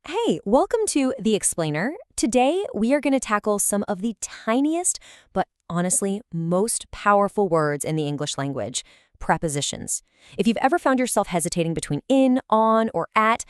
Hey, welcome to The Explainer. Today, we are going to tackle some of the tiniest, but honestly, most powerful words in the English language, prepositions. If you've ever found yourself hesitating between in, on, or at,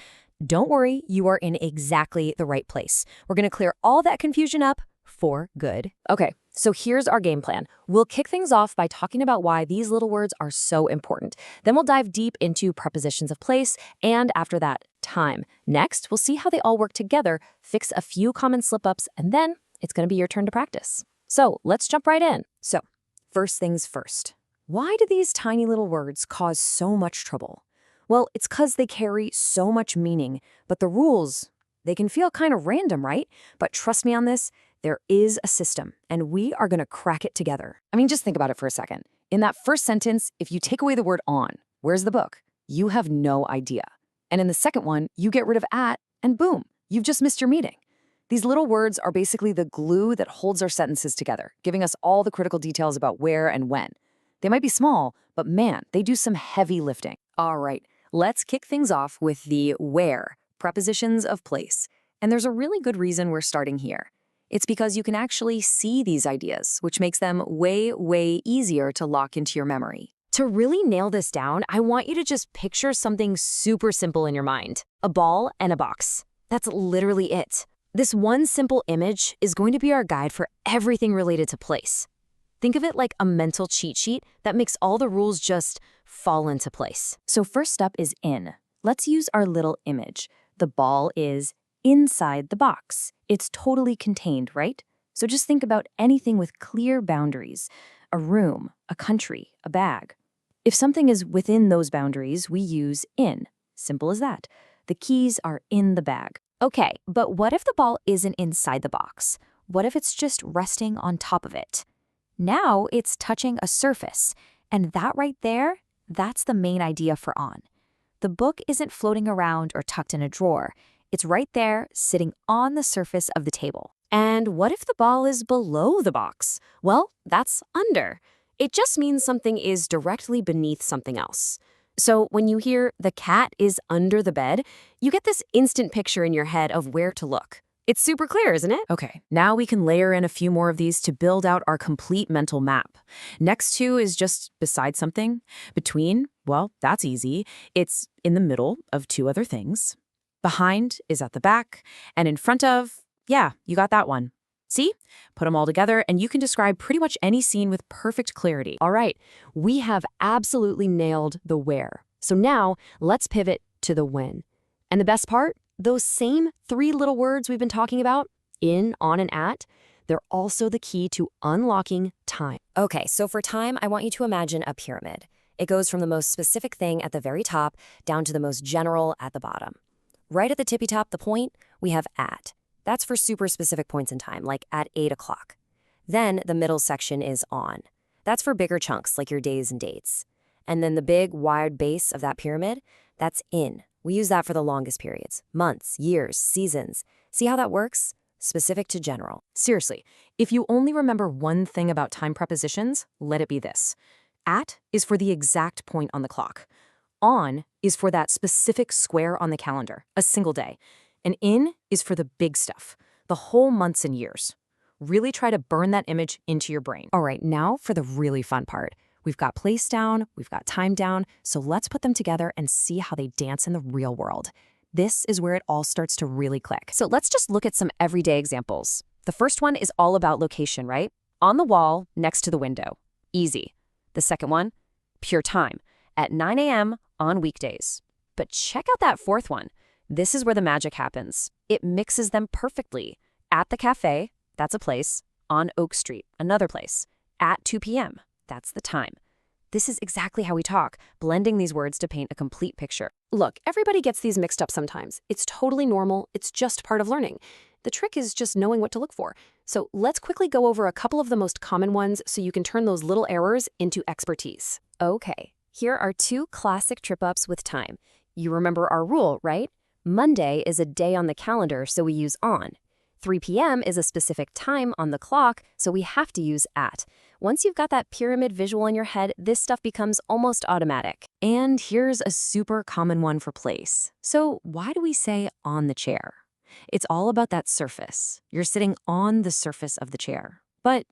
don't worry, you are in exactly the right place. We're going to clear all that confusion up for good. Okay, so here's our game plan. We'll kick things off by talking about why these little words are so important. Then we'll dive deep into prepositions of place, and after that, time. Next, we'll see how they all work together, fix a few common slip-ups, and then it's going to be your turn to practice. So let's jump right in. So, first things first. Why do these tiny little words cause so much trouble? Well, it's because they carry so much meaning, but the rules, they can feel kind of random, right? But trust me on this, there is a system, and we are going to crack it together. I mean, just think about it for a second. In that first sentence, if you take away the word on, where's the book? You have no idea. And in the second one, you get rid of at, and boom, you've just missed your meeting. These little words are basically the glue that holds our sentences together, giving us all the critical details about where and when. They might be small, but man, they do some heavy lifting. All right, let's kick things off with the where, prepositions of place. And there's a really good reason we're starting here. It's because you can actually see these ideas, which makes them way easier to lock into your memory. To really nail this down, I want you to just picture something super simple in your mind. A ball and a box. That's literally it. This one simple image is going to be our guide for everything related to place. Think of it like a mental cheat sheet that makes all the rules just fall into place. So first up is in. Let's use our little image. The ball is inside the box. It's totally contained, right? So just think about anything with clear boundaries. A room, a country, a bag. If something is within those boundaries, we use in. Simple as that. The keys are in the bag. Okay, but what if the ball isn't inside the box? What if it's just resting on top of it? Now it's touching a surface, and that right there, that's the main idea for on. The book isn't floating around or tucked in a drawer. It's right there, sitting on the surface of the table. And what if the ball is below the box? Well, that's under. It just means something is directly beneath something else. So when you hear the cat is under the bed, you get this instant picture in your head of where to look. It's super clear, isn't it? Okay, now we can layer in a few more of these to build out our complete mental map. Next to is just beside something. Between, well, that's easy. It's in the middle of two other things. Behind is at the back, and in front of, yeah, you got that one. See? Put them all together, and you can describe pretty much any scene with perfect clarity. All right, we have absolutely nailed the where. So now, let's pivot to the when. And the best part? Those same three little words we've been talking about, in, on, and at, they're also the key to unlocking time. Okay, so for time, I want you to imagine a pyramid. It goes from the most specific thing at the very top down to the most general at the bottom. Right at the tippy top, the point, we have at. That's for super specific points in time, like at 8 o'clock. Then the middle section is on. That's for bigger chunks, like your days and dates. And then the big, wide base of that pyramid, that's in. We use that for the longest periods, months, years, seasons. See how that works? Specific to general. Seriously, if you only remember one thing about time prepositions, let it be this. At is for the exact point on the clock. On is for that specific square on the calendar, a single day. And in is for the big stuff, the whole months and years. Really try to burn that image into your brain. All right, now for the really fun part. We've got place down, we've got time down, so let's put them together and see how they dance in the real world. This is where it all starts to really click. So let's just look at some everyday examples. The first one is all about location, right? On the wall, next to the window. Easy. The second one, pure time. At 9 a.m. on weekdays. But check out that fourth one. This is where the magic happens. It mixes them perfectly. At the cafe, that's a place. On Oak Street, another place. At 2 p.m., that's the time. This is exactly how we talk, blending these words to paint a complete picture. Look, everybody gets these mixed up sometimes. It's totally normal. It's just part of learning. The trick is just knowing what to look for. So let's quickly go over a couple of the most common ones so you can turn those little errors into expertise. Okay, here are two classic trip-ups with time. You remember our rule, right? Monday is a day on the calendar, so we use on. 3 p.m. is a specific time on the clock, so we have to use at. Once you've got that pyramid visual in your head, this stuff becomes almost automatic. And here's a super common one for place. So why do we say on the chair? It's all about that surface. You're sitting on the surface of the chair. But,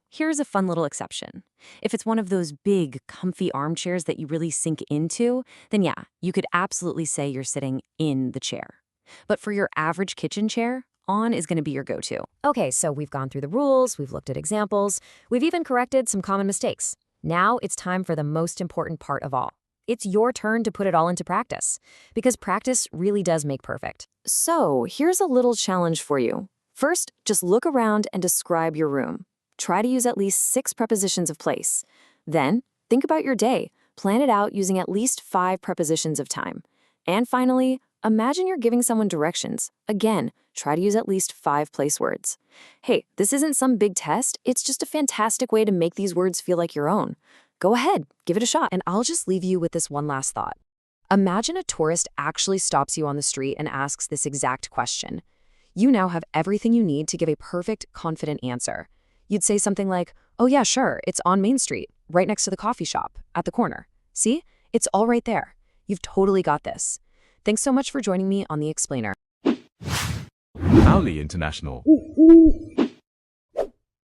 here's a fun little exception. If it's one of those big, comfy armchairs that you really sink into, then yeah, you could absolutely say you're sitting in the chair. But for your average kitchen chair, on is going to be your go-to. Okay, so we've gone through the rules, we've looked at examples, we've even corrected some common mistakes. Now it's time for the most important part of all. It's your turn to put it all into practice, because practice really does make perfect. So here's a little challenge for you. First, just look around and describe your room. Try to use at least 6 prepositions of place. Then, think about your day. Plan it out using at least 5 prepositions of time. And finally, imagine you're giving someone directions. Again, try to use at least 5 place words. Hey, this isn't some big test. It's just a fantastic way to make these words feel like your own. Go ahead, give it a shot. And I'll just leave you with this one last thought. Imagine a tourist actually stops you on the street and asks this exact question. You now have everything you need to give a perfect, confident answer. You'd say something like, oh yeah, sure, it's on Main Street, right next to the coffee shop, at the corner. See? It's all right there. You've totally got this. Thanks so much for joining me on The Explainer. Auli International.